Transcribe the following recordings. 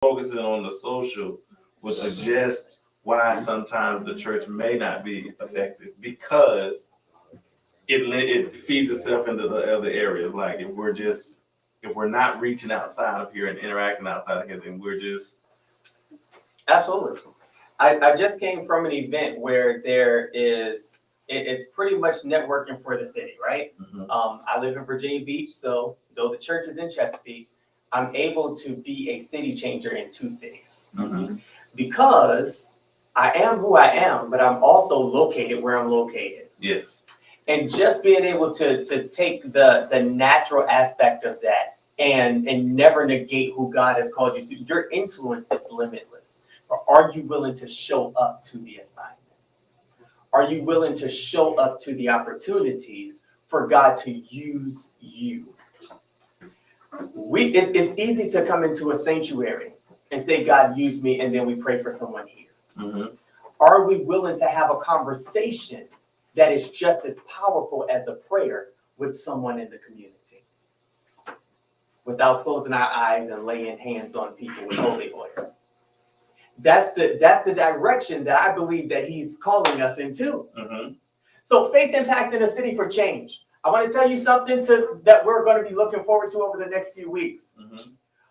focusing on the social would suggest why sometimes the church may not be effective, because it feeds itself into the other areas. Like if we're not reaching outside of here and interacting outside of here, then we're just Absolutely. I just came from an event where it's pretty much networking for the city, right? I live in Virginia Beach, so though the church is in Chesapeake, I'm able to be a city changer in 2 cities because I am who I am, but I'm also located where I'm located. yes. And just being able to take the natural aspect of that and never negate who God has called you to. Your influence is limitless. But are you willing to show up to the assignment? Are you willing to show up to the opportunities for God to use you? It's easy to come into a sanctuary and say, God, use me, and then we pray for someone here. Are we willing to have a conversation that is just as powerful as a prayer with someone in the community without closing our eyes and laying hands on people with holy oil? That's the direction that I believe that he's calling us into. So faith impact in a city for change. I want to tell you something that we're going to be looking forward to over the next few weeks.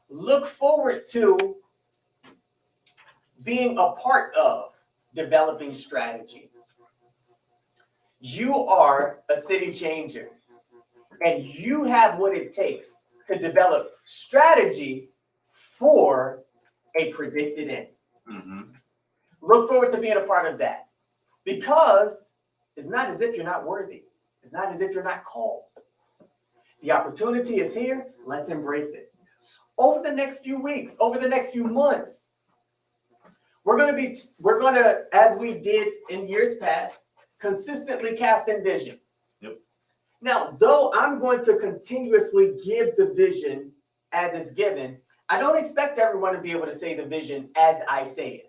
Look forward to being a part of developing strategy. You are a city changer, and you have what it takes to develop strategy for a predicted end. Look forward to being a part of that, because it's not as if you're not worthy. It's not as if you're not called. The opportunity is here. Let's embrace it. Over the next few weeks, over the next few months, we're going to, as we did in years past, consistently cast in vision. Now, though I'm going to continuously give the vision as it's given, I don't expect everyone to be able to say the vision as I say it.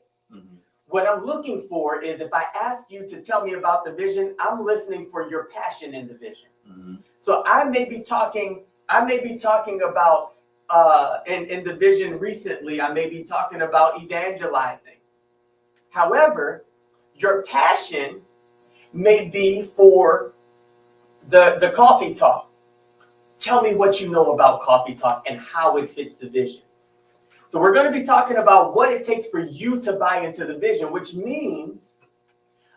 What I'm looking for is, if I ask you to tell me about the vision, I'm listening for your passion in the vision. So I may be talking about in the vision recently, I may be talking about evangelizing. However, your passion may be for the coffee talk. Tell me what you know about coffee talk and how it fits the vision. So we're going to be talking about what it takes for you to buy into the vision, which means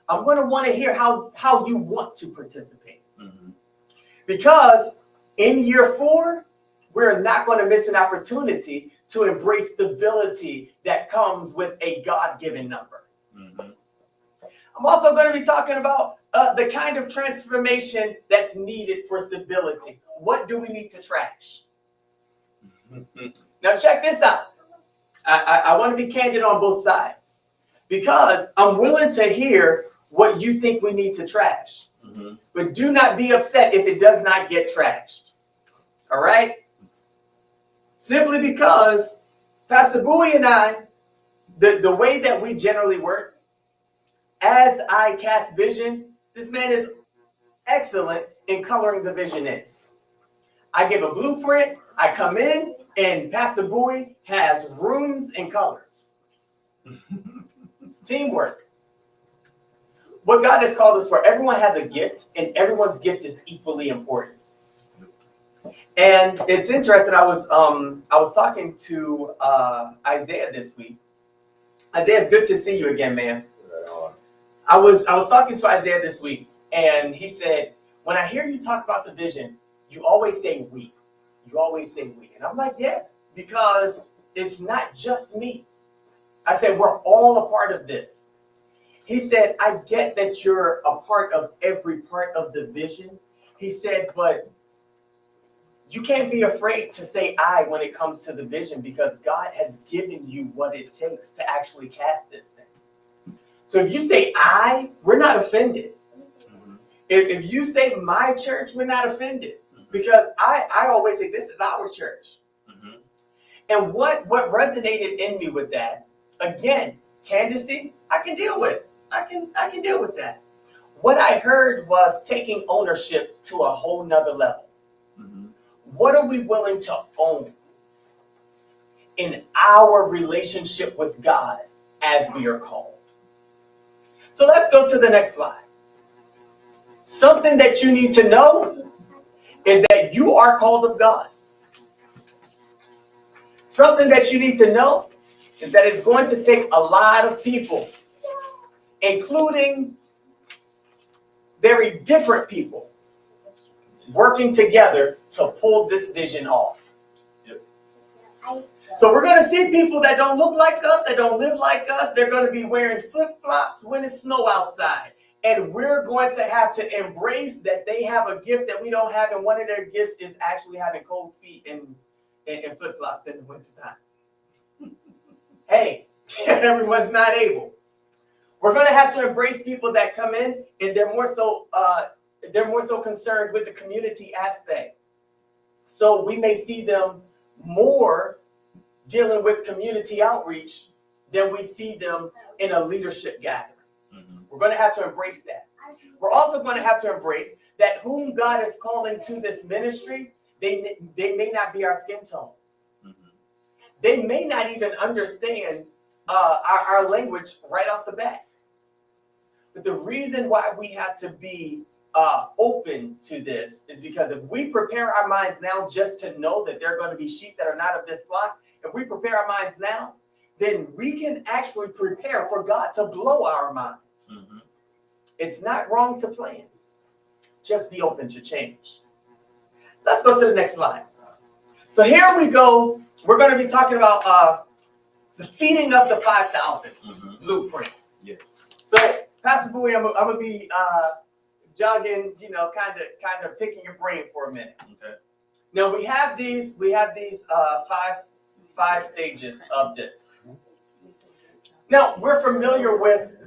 I'm going to want to hear how you want to participate. Because in year 4, we're not going to miss an opportunity to embrace stability that comes with a God-given number. I'm also going to be talking about the kind of transformation that's needed for stability. What do we need to trash? Now check this out. I want to be candid on both sides, because I'm willing to hear what you think we need to trash. But do not be upset if it does not get trashed. All right? Simply because Pastor Bowie and I, the way that we generally work, as I cast vision, this man is excellent in coloring the vision in. I give a blueprint, I come in, and Pastor Bowie has rooms and colors. It's teamwork. What God has called us for, everyone has a gift, and everyone's gift is equally important. And it's interesting. I was talking to Isaiah this week. Isaiah, it's good to see you again, man. I was talking to Isaiah this week, and he said, when I hear you talk about the vision, you always say we. You always say we. And I'm like, yeah, because it's not just me. I said, we're all a part of this. He said, I get that you're a part of every part of the vision. He said, but you can't be afraid to say I when it comes to the vision, because God has given you what it takes to actually cast this thing. So if you say I, we're not offended. If you say my church, we're not offended. Because I always say this is our church. And what resonated in me with that, again, candidacy, I can deal with. I can deal with that. What I heard was taking ownership to a whole nother level. What are we willing to own? in our relationship with God as we are called. So let's go to the next slide. Something that you need to know is that you are called of God. Something that you need to know is that it's going to take a lot of people, including very different people, working together to pull this vision off. Yep. So we're going to see people that don't look like us, that don't live like us. They're going to be wearing flip-flops when it's snow outside. And we're going to have to embrace that they have a gift that we don't have. And one of their gifts is actually having cold feet and flip-flops in the wintertime. Hey, everyone's not able. We're going to have to embrace people that come in and they're more so concerned with the community aspect. So we may see them more dealing with community outreach than we see them in a leadership gathering. We're going to have to embrace that. We're also going to have to embrace that whom God is calling to this ministry, they may not be our skin tone. They may not even understand our language right off the bat. But the reason why we have to be open to this is because if we prepare our minds now just to know that there are going to be sheep that are not of this flock, if we prepare our minds now, then we can actually prepare for God to blow our minds. It's not wrong to plan. Just be open to change. Let's go to the next slide. So here we go. We're going to be talking about the feeding of the 5,000 blueprint. Yes. So, Pastor Bowie, I'm going to be jogging, kind of picking your brain for a minute. Okay. Now we have these five stages of this. Now we're familiar with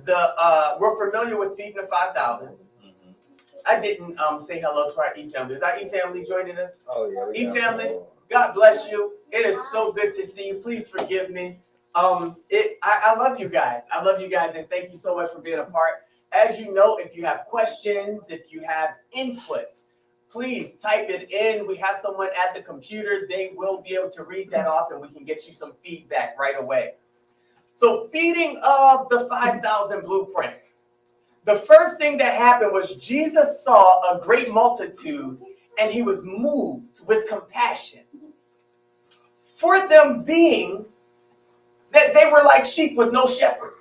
feeding the 5,000. I didn't say hello to our E-family. Is our E-family joining us? Oh yeah. E-family, God bless you. It is so good to see you. Please forgive me. I love you guys. I love you guys, and thank you so much for being a part. As you know, if you have questions, if you have input, please type it in. We have someone at the computer. They will be able to read that off, and we can get you some feedback right away. So feeding of the 5,000 blueprint. The first thing that happened was Jesus saw a great multitude, and he was moved with compassion for them, being that they were like sheep with no shepherd.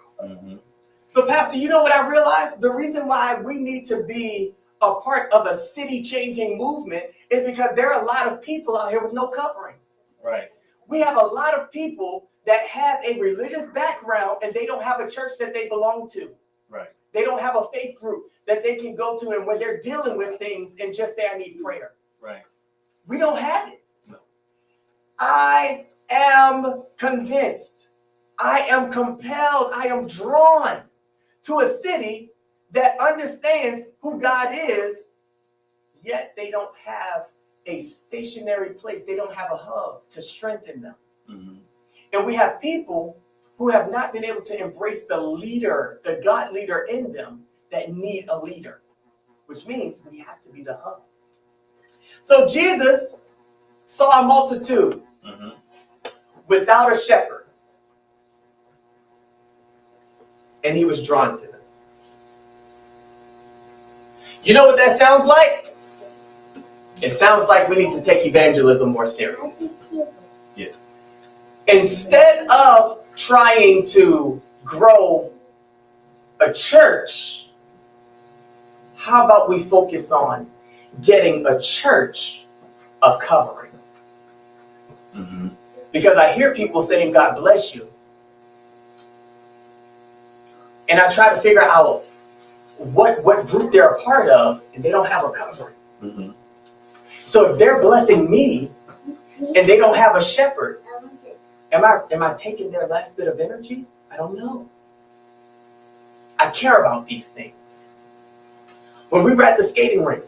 So, Pastor, you know what I realized? The reason why we need to be a part of a city-changing movement is because there are a lot of people out here with no covering. Right. We have a lot of people that have a religious background and they don't have a church that they belong to. Right. They don't have a faith group that they can go to, and when they're dealing with things and just say, I need prayer. Right. We don't have it. No. I am convinced. I am compelled. I am drawn to a city that understands who God is, yet they don't have a stationary place. They don't have a hub to strengthen them. And we have people who have not been able to embrace the leader, the God leader in them, that need a leader, which means we have to be the hub. So Jesus saw a multitude without a shepherd, and he was drawn to them. You know what that sounds like? It sounds like we need to take evangelism more serious. Yes. Instead of trying to grow a church, how about we focus on getting a church a covering? Because I hear people saying, God bless you. And I try to figure out what group they're a part of, and they don't have a covering. So if they're blessing me and they don't have a shepherd, am I taking their last bit of energy? I don't know. I care about these things. When we were at the skating rink,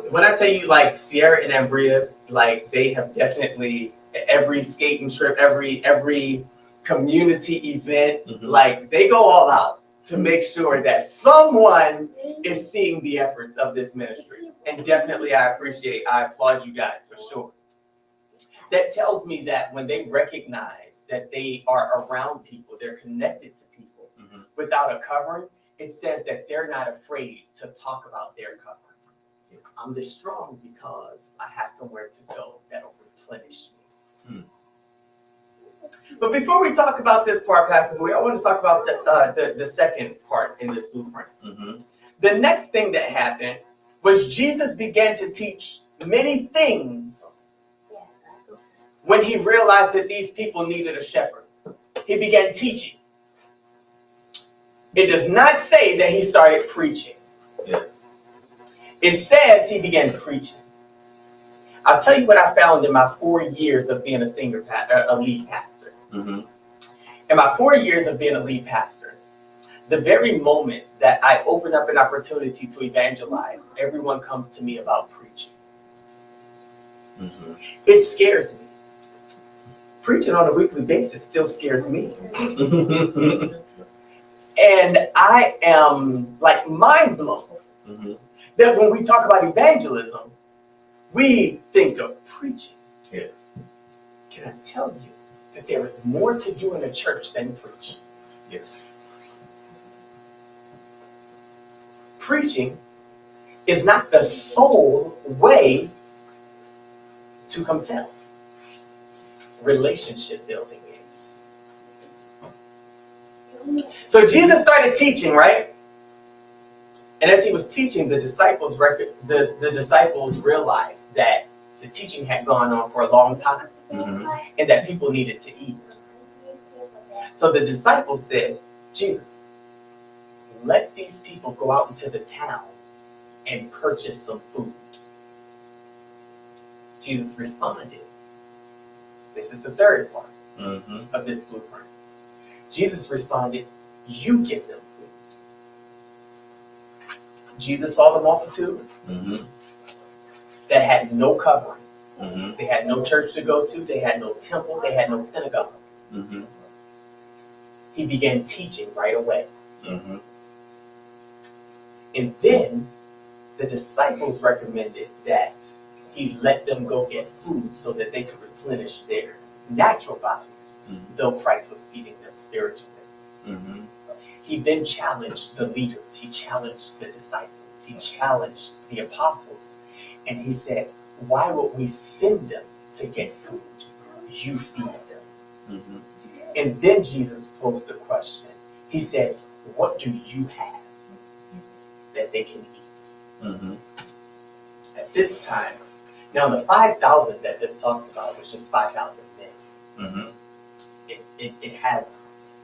when I tell you, like, Sierra and Ambria, like, they have definitely, every skating trip, every community event, like, they go all out to make sure that someone is seeing the efforts of this ministry. And definitely I applaud you guys for sure. that tells me that when they recognize that they are around people, they're connected to people without a covering, it says that they're not afraid to talk about their covering. I'm this strong because I have somewhere to go that'll replenish me. But before we talk about this part, Pastor Bowie, I want to talk about the second part in this blueprint. The next thing that happened was Jesus began to teach many things when he realized that these people needed a shepherd. He began teaching. It does not say that he started preaching. Yes. It says he began preaching. I'll tell you what I found in my 4 years of being a lead pastor. In my 4 years of being a lead pastor, the very moment that I open up an opportunity to evangelize, everyone comes to me about preaching. It scares me. Preaching on a weekly basis still scares me. And I am like mind blown that when we talk about evangelism, we think of preaching. Yes. Can I tell you that there is more to do in a church than preach? Yes. Preaching is not the sole way to compel. Relationship building is. So Jesus started teaching, right? And as he was teaching, the disciples realized that the teaching had gone on for a long time and that people needed to eat. So the disciples said, Jesus, let these people go out into the town and purchase some food. Jesus responded. This is the third part of this blueprint. Jesus responded, you give them food. Jesus saw the multitude that had no covering. They had no church to go to. They had no temple. They had no synagogue. He began teaching right away. And then the disciples recommended that he let them go get food so that they could replenish their natural bodies, though Christ was feeding them spiritually. He then challenged the leaders. He challenged the disciples. He challenged the apostles. And he said, why would we send them to get food? You feed them. And then Jesus posed a question. He said, what do you have that they can eat? At this time, now the 5,000 that this talks about was just 5,000 men.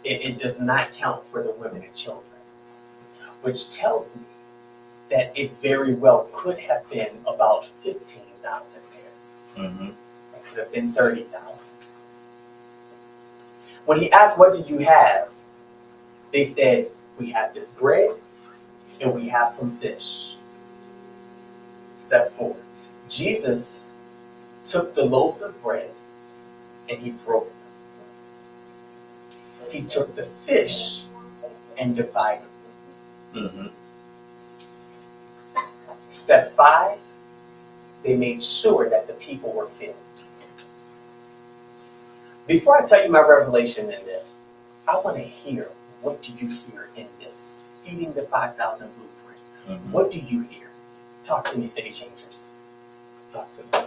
It does not count for the women and children, which tells me that it very well could have been about 15,000 there. It could have been 30,000. When he asked, what do you have? They said, we have this bread and we have some fish. Step 4. Jesus took the loaves of bread and he broke them. He took the fish and divided them. Step 5, they made sure that the people were filled. Before I tell you my revelation in this, I want to hear, what do you hear in this? Feeding the 5,000 blueprint. What do you hear? Talk to me, City Changers. Talk to me.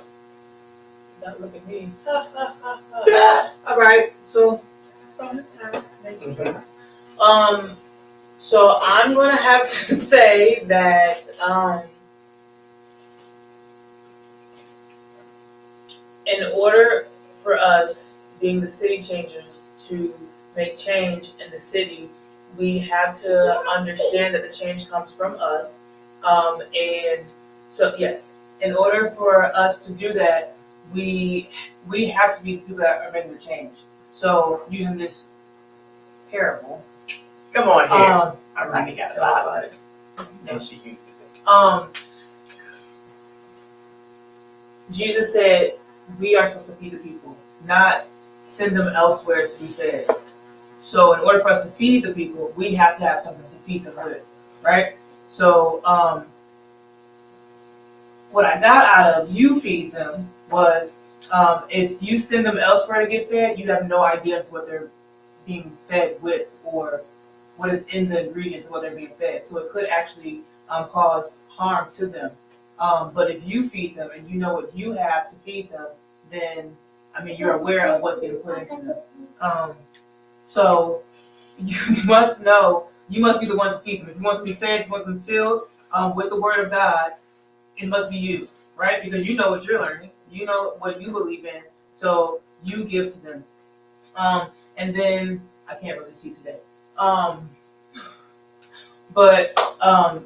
Don't look at me. All right, so from the time, so I'm gonna have to say that in order for us, being the city changers, to make change in the city, we have to understand that the change comes from us. And so, yes, in order for us to do that, we have to be the people that are making the change. So, using this parable. Come on here. Somebody got a lot of it. And she uses it. Jesus said, we are supposed to feed the people, not send them elsewhere to be fed. So in order for us to feed the people, we have to have something to feed them with, right? So what I got out of you feed them was If you send them elsewhere to get fed, you have no idea to what they're being fed with or what is in the ingredients of what they're being fed. So it could actually cause harm to them. But if you feed them and you know what you have to feed them, then you're aware of what's being put into them. So you must know, you must be the one to feed them. If you want to be fed, if you want them filled with the word of God, it must be you, right? Because you know what you're learning, you know what you believe in, so you give to them. And then I can't really see today.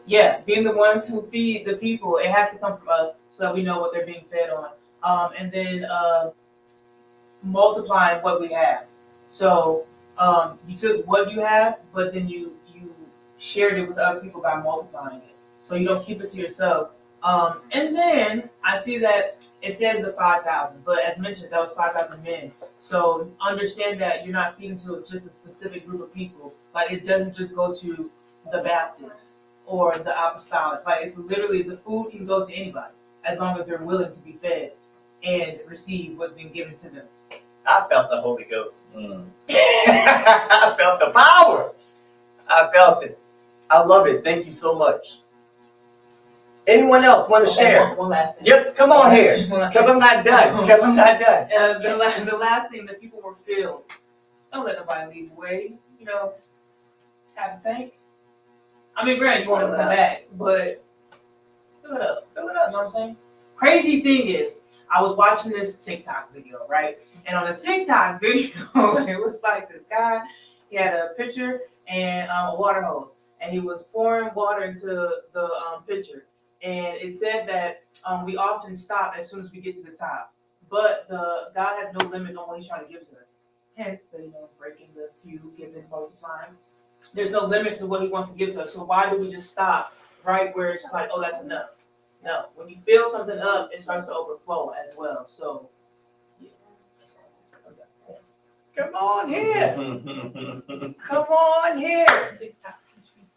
Yeah, being the ones who feed the people, it has to come from us so that we know what they're being fed on. And then multiplying what we have. So you took what you have, but then you shared it with other people by multiplying it. So you don't keep it to yourself. And then I see that it says the 5,000, but as mentioned, that was 5,000 men. So understand that you're not feeding to just a specific group of people. Like it doesn't just go to the Baptists or the Apostolic. Like it's literally, the food can go to anybody as long as they're willing to be fed and receive what's been given to them. I felt the Holy Ghost. I felt the power. I felt it. I love it. Thank you so much. Anyone else want to share? One last thing. Yep, come on here. Because I'm not done. The last thing, that people were filled. Don't let nobody leave away. Have a tank. Granted, you want to come back, but fill it up. You know what I'm saying? Crazy thing is, I was watching this TikTok video, right? And on the TikTok video, it was like this guy, he had a pitcher and a water hose, and he was pouring water into the pitcher. And it said that we often stop as soon as we get to the top, but God has no limits on what He's trying to give to us. Hence, breaking the few, giving, multiplying. There's no limit to what He wants to give to us. So why do we just stop right where it's just like, oh, that's enough? No, when you fill something up, it starts to overflow as well. So, yeah. Come on here. Come on here.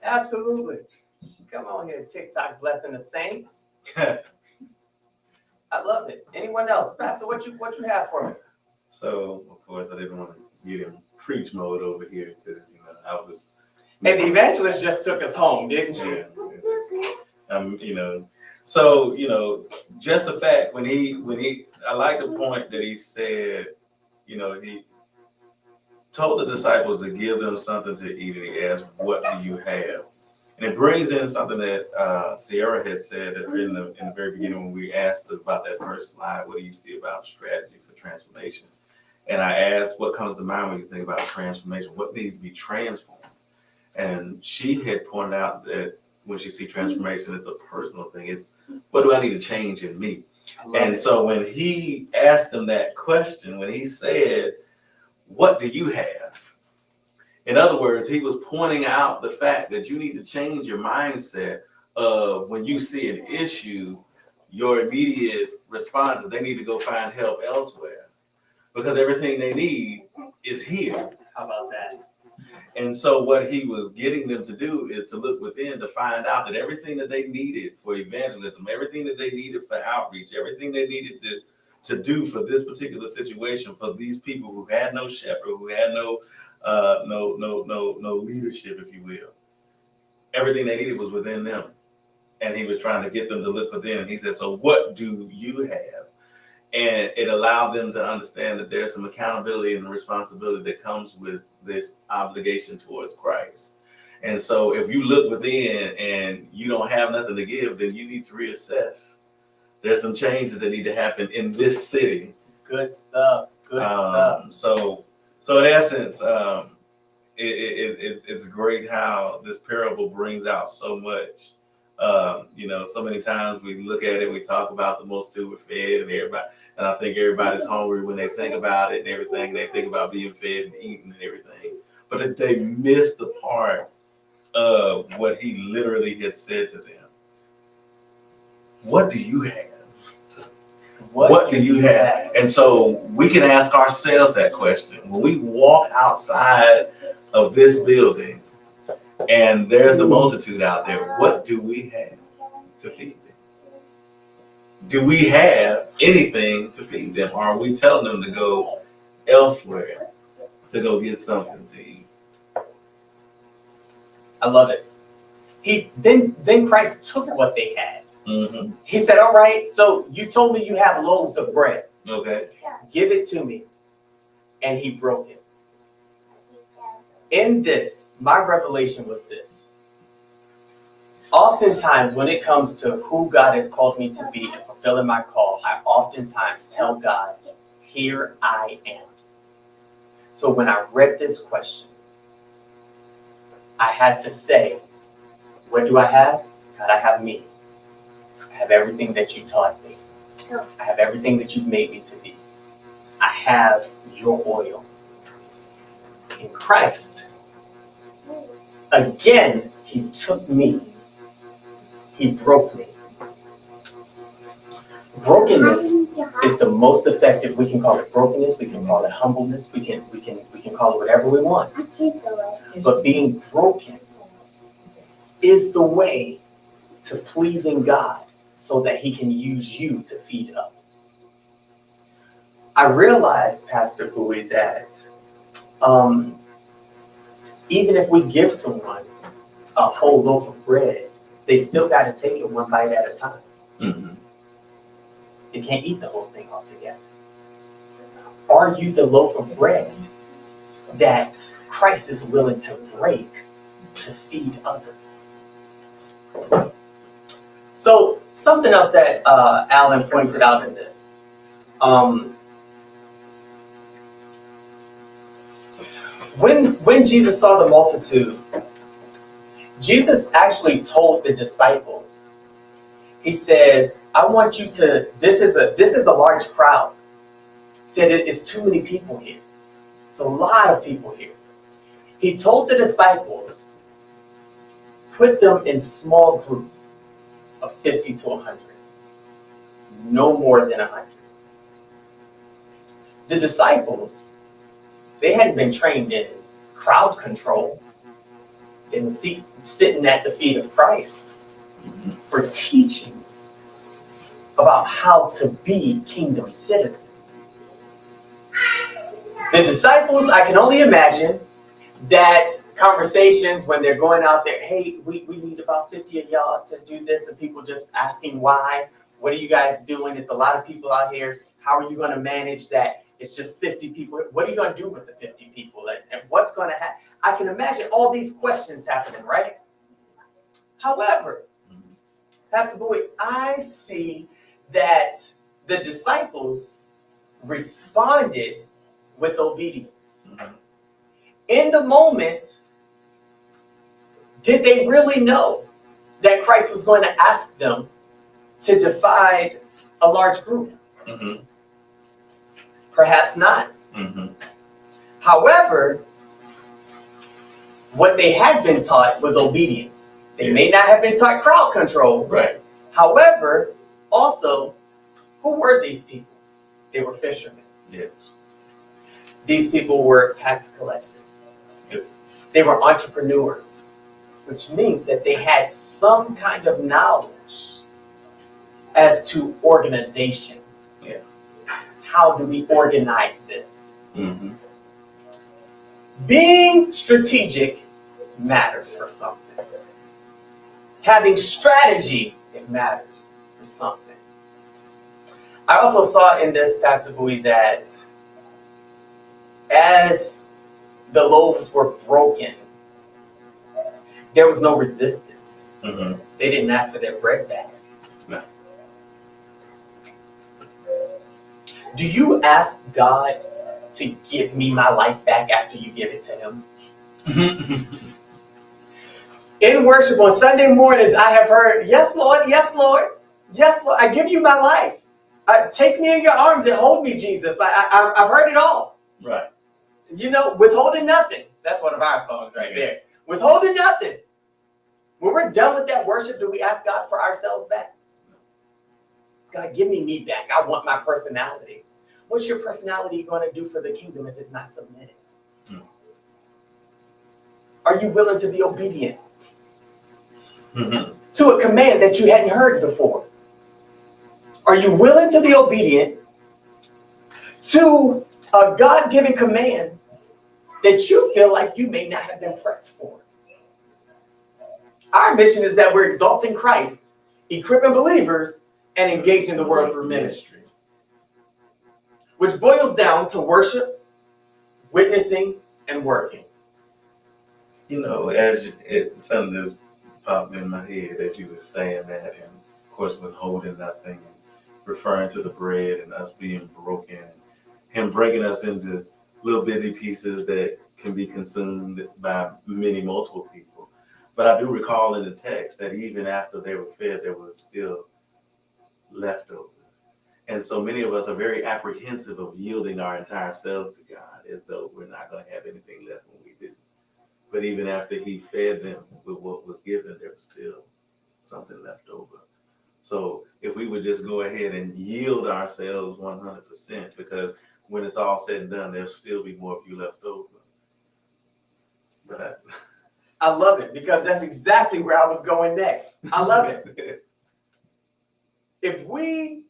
Absolutely. Come on here, TikTok blessing the saints. I love it. Anyone else? Pastor, what you have for me? So, of course, I didn't want to get in preach mode over here because, I was. And the evangelist just took us home, didn't she? Yeah. So, just the fact when he, I like the point that he said, he told the disciples to give them something to eat, and he asked, what do you have? And it brings in something that Sierra had said in the very beginning when we asked about that first slide, what do you see about strategy for transformation? And I asked, what comes to mind when you think about transformation? What needs to be transformed? And she had pointed out that when she sees transformation, it's a personal thing. It's, what do I need to change in me? And so when he asked them that question, when he said, what do you have? In other words, he was pointing out the fact that you need to change your mindset of when you see an issue, your immediate response is they need to go find help elsewhere because everything they need is here. How about that? And so what he was getting them to do is to look within to find out that everything that they needed for evangelism, everything that they needed for outreach, everything they needed to do for this particular situation, for these people who had no shepherd, who had no leadership, if you will. Everything they needed was within them. And he was trying to get them to look within. And he said, so what do you have? And it allowed them to understand that there's some accountability and responsibility that comes with this obligation towards Christ. And so if you look within and you don't have nothing to give, then you need to reassess. There's some changes that need to happen in this city. Good stuff. So in essence, it's great how this parable brings out so much. So many times we look at it, we talk about the multitude were fed and everybody, and I think everybody's hungry when they think about it and everything. They think about being fed and eating and everything, but they miss the part of what he literally has said to them. What do you have? What do you have? And so we can ask ourselves that question. When we walk outside of this building and there's the multitude out there, what do we have to feed them? do we have anything to feed them? Or are we telling them to go elsewhere to go get something to eat? I love it. Then Christ took what they had. Mm-hmm. He said, all right, so you told me you have loaves of bread. Okay. Give it to me. And he broke it. In this, my revelation was this. Oftentimes, when it comes to who God has called me to be and fulfilling my call, I oftentimes tell God, here I am. So when I read this question, I had to say, what do I have? God, I have me. I have everything that you taught me. I have everything that you've made me to be. I have your oil. In Christ, again, he took me. He broke me. Brokenness is the most effective. We can call it brokenness. We can call it humbleness. We can call it whatever we want. But being broken is the way to pleasing God so that he can use you to feed others. I realized, Pastor Bowie, that even if we give someone a whole loaf of bread, they still got to take it one bite at a time. Mm-hmm. They can't eat the whole thing altogether. Are you the loaf of bread that Christ is willing to break to feed others? So something else that Alan pointed out in this. When Jesus saw the multitude, Jesus actually told the disciples, he says, I want you to, this is a large crowd. He said, it's too many people here. It's a lot of people here. He told the disciples, put them in small groups of 50 to 100. No more than 100. The disciples, they hadn't been trained in crowd control. They were sitting at the feet of Christ for teachings about how to be kingdom citizens. The disciples, I can only imagine that conversations when they're going out there, hey, we need about 50 of y'all to do this, and people just asking why. What are you guys doing? It's a lot of people out here. How are you going to manage that? It's just 50 people. What are you going to do with the 50 people? And what's going to happen? I can imagine all these questions happening, right? However, Pastor Bowie, I see that the disciples responded with obedience. Mm-hmm. In the moment, did they really know that Christ was going to ask them to divide a large group? Mm-hmm. Perhaps not. Mm-hmm. However, what they had been taught was obedience. They may not have been taught crowd control. Right. However, also, who were these people? They were fishermen. Yes. These people were tax collectors. Yes. They were entrepreneurs, which means that they had some kind of knowledge as to organization. Yes. How do we organize this? Mm-hmm. Being strategic matters for something. Having strategy, it matters for something. I also saw in this, Pastor Bowie, that as the loaves were broken, there was no resistance. Mm-hmm. They didn't ask for their bread back. No. Do you ask God to give me my life back after you give it to him? In worship on Sunday mornings, I have heard, yes, Lord, yes, Lord, yes, Lord, I give you my life. Take me in your arms and hold me, Jesus. I've heard it all. Right. You know, withholding nothing. That's one of our songs right there. Withholding nothing. When we're done with that worship, do we ask God for ourselves back? God, give me back. I want my personality. What's your personality going to do for the kingdom if it's not submitted? Are you willing to be obedient to a command that you hadn't heard before? Are you willing to be obedient to a God-given command that you feel like you may not have been prepped for? Our mission is that we're exalting Christ, equipping believers, and engaging the world through ministry, which boils down to worship, witnessing, and working. You know, as something just popped in my head as you were saying that, and of course withholding nothing, and referring to the bread and us being broken, him breaking us into little bitty pieces that can be consumed by multiple people. But I do recall in the text that even after they were fed, there was still leftovers. And so many of us are very apprehensive of yielding our entire selves to God, as though we're not going to have anything left when we do. But even after he fed them with what was given, there was still something left over. So if we would just go ahead and yield ourselves 100%, because when it's all said and done, there'll still be more of you left over. But I love it, because that's exactly where I was going next. I love it. If we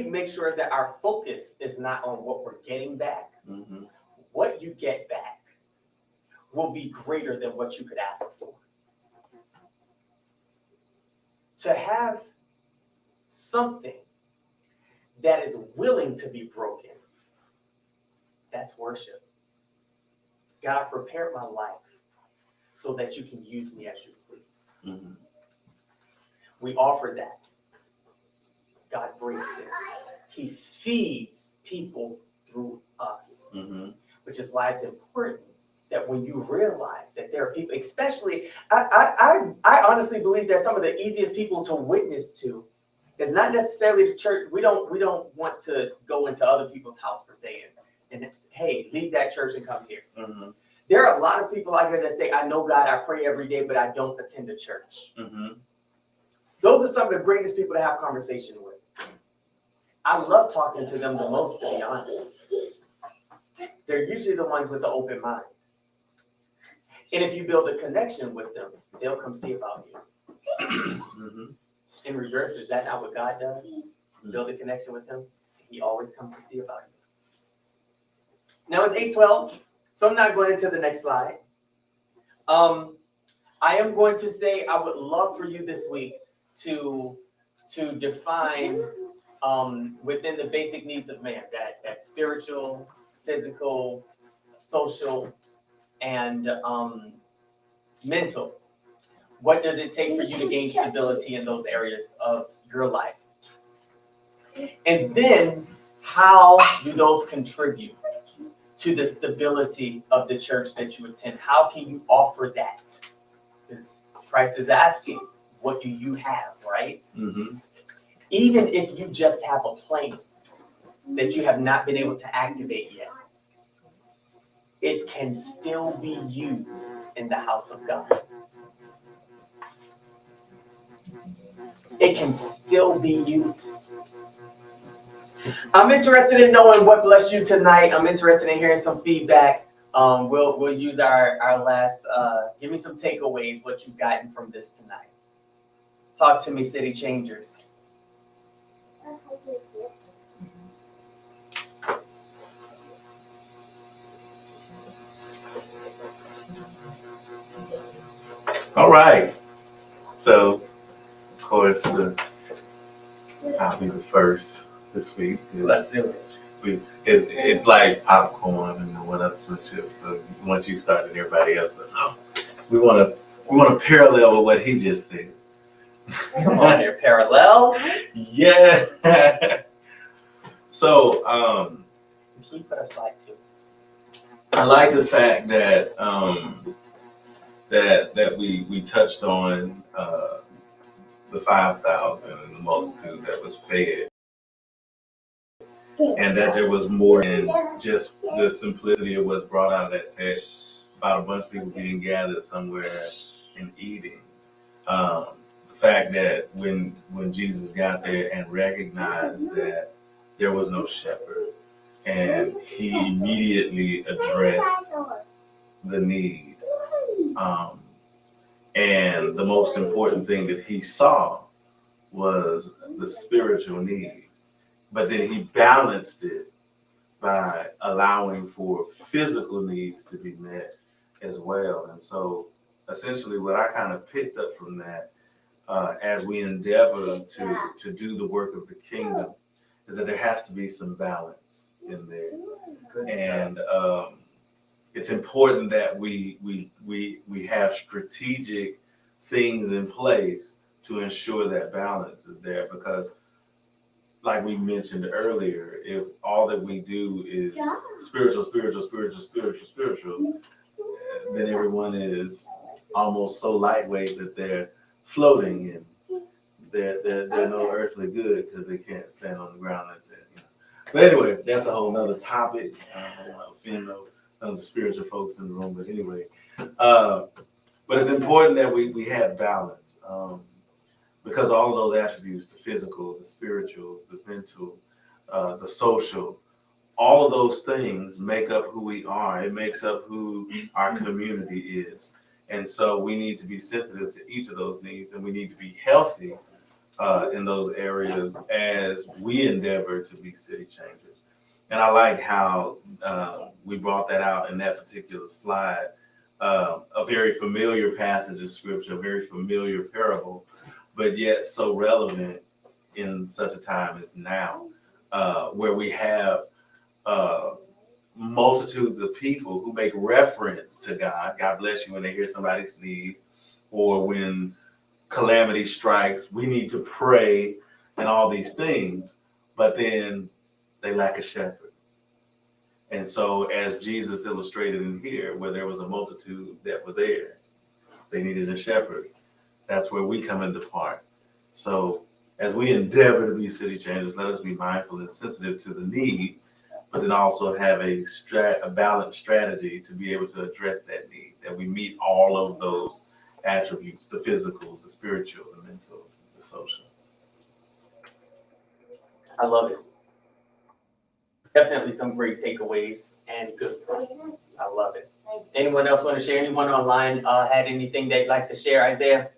make sure that our focus is not on what we're getting back, what you get back will be greater than what you could ask for. To have something that is willing to be broken, that's worship. God, prepare my life so that you can use me as you please. We offer that. God breaks it. He feeds people through us, which is why it's important that when you realize that there are people, especially, I honestly believe that some of the easiest people to witness to is not necessarily the church. We don't want to go into other people's house per se and hey, leave that church and come here. There are a lot of people out here that say, I know God, I pray every day, but I don't attend a church. Those are some of the greatest people to have conversation with. I love talking to them the most, to be honest. They're usually the ones with the open mind. And if you build a connection with them, they'll come see about you. In reverse, is that not what God does? Build a connection with him. He always comes to see about you. Now it's 8:12, so I'm not going into the next slide. I am going to say I would love for you this week to define within the basic needs of man, that spiritual, physical, social, and mental. What does it take for you to gain stability in those areas of your life? And then how do those contribute to the stability of the church that you attend? How can you offer that? Because Christ is asking, what do you have, right? Even if you just have a plan that you have not been able to activate yet, it can still be used in the house of God. It can still be used. I'm interested in knowing what blessed you tonight. I'm interested in hearing some feedback. We'll use our last, give me some takeaways, what you've gotten from this tonight. Talk to me, City Changers. all right. So, of course, I'll be the first this week. Let's do it. It's like popcorn and one-upsmanship. So once you start, and everybody else, we want to parallel with what he just said. Come on here, parallel. Yeah. So Can you put a slide too? I like the fact that that we touched on the 5,000 and the multitude that was fed, and that there was more than just the simplicity of what's brought out of that text about a bunch of people being gathered somewhere and eating. The fact that when Jesus got there and recognized that there was no shepherd, and he immediately addressed the need. And the most important thing that he saw was the spiritual need, but then he balanced it by allowing for physical needs to be met as well. And so essentially what I kind of picked up from that as we endeavor to do the work of the kingdom is that there has to be some balance in there. And it's important that we have strategic things in place to ensure that balance is there, because like we mentioned earlier, if all that we do is spiritual, then everyone is almost so lightweight that they're floating and they're no earthly good because they can't stand on the ground like that. You know? But anyway, that's a whole nother topic. I don't want to offend none of the spiritual folks in the room, but anyway. But it's important that we have balance. Because all of those attributes, the physical, the spiritual, the mental, the social, all of those things make up who we are. It makes up who our community is. And so we need to be sensitive to each of those needs, and we need to be healthy in those areas as we endeavor to be city changers. And I like how we brought that out in that particular slide, a very familiar passage of scripture, a very familiar parable, but yet so relevant in such a time as now, where we have multitudes of people who make reference to God. God bless you when they hear somebody sneeze, or when calamity strikes, we need to pray and all these things, but then they lack a shepherd. And so as Jesus illustrated in here, where there was a multitude that were there, they needed a shepherd. That's where we come into part. So as we endeavor to be city changers, let us be mindful and sensitive to the need, but then also have a balanced strategy to be able to address that need, that we meet all of those attributes, the physical, the spiritual, the mental, the social. I love it. Definitely some great takeaways and good points. I love it. Anyone else want to share? Anyone online had anything they'd like to share, Isaiah?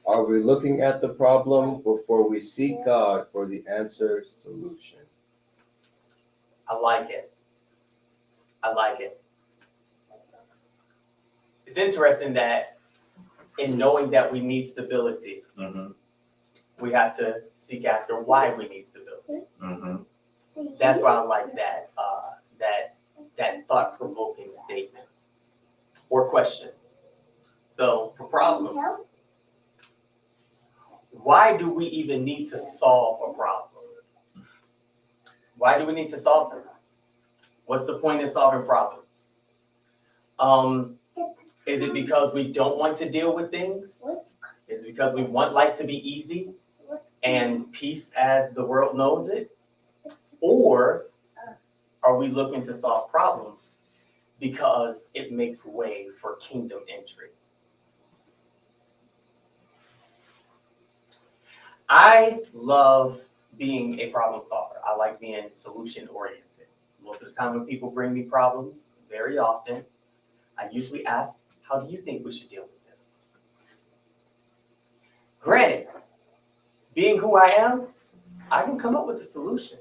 Are we looking at the problem before we seek God for the answer solution? I like it. I like it. It's interesting that in knowing that we need stability, we have to seek after why we need stability. That's why I like that that thought-provoking statement or question. So for problems, why do we even need to solve a problem? Why do we need to solve them? What's the point in solving problems? Is it because we don't want to deal with things? Is it because we want life to be easy and peace as the world knows it? Or are we looking to solve problems because it makes way for kingdom entry? I love being a problem solver. I like being solution oriented. Most of the time when people bring me problems, very often, I usually ask, how do you think we should deal with this? Granted, being who I am, I can come up with a solution.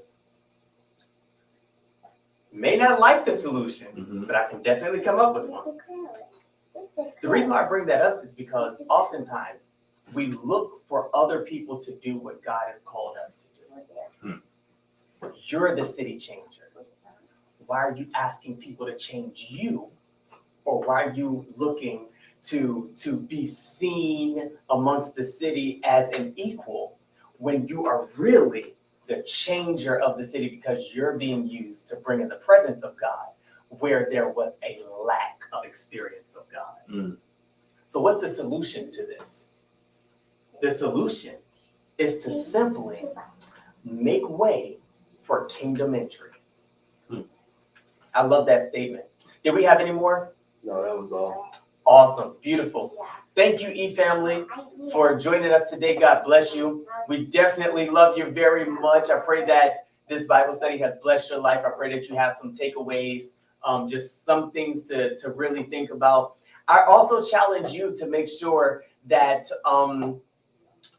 May not like the solution, but I can definitely come up with one. The reason why I bring that up is because oftentimes we look for other people to do what God has called us to do. You're the city changer. Why are you asking people to change you? Or why are you looking to be seen amongst the city as an equal when you are really the changer of the city, because you're being used to bring in the presence of God where there was a lack of experience of God? So what's the solution to this? The solution is to simply make way for kingdom entry. I love that statement. Did we have any more? No, that was all. Awesome. Beautiful. Thank you, E-Family, for joining us today. God bless you. We definitely love you very much. I pray that this Bible study has blessed your life. I pray that you have some takeaways, just some things to really think about. I also challenge you to make sure that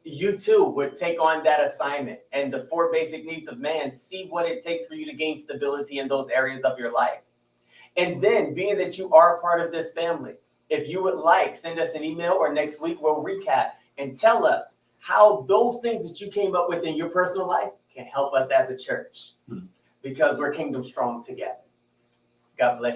you too would take on that assignment and the 4 basic needs of man, see what it takes for you to gain stability in those areas of your life. And then, being that you are a part of this family, if you would like, send us an email, or next week we'll recap and tell us how those things that you came up with in your personal life can help us as a church, because we're kingdom strong together. God bless you.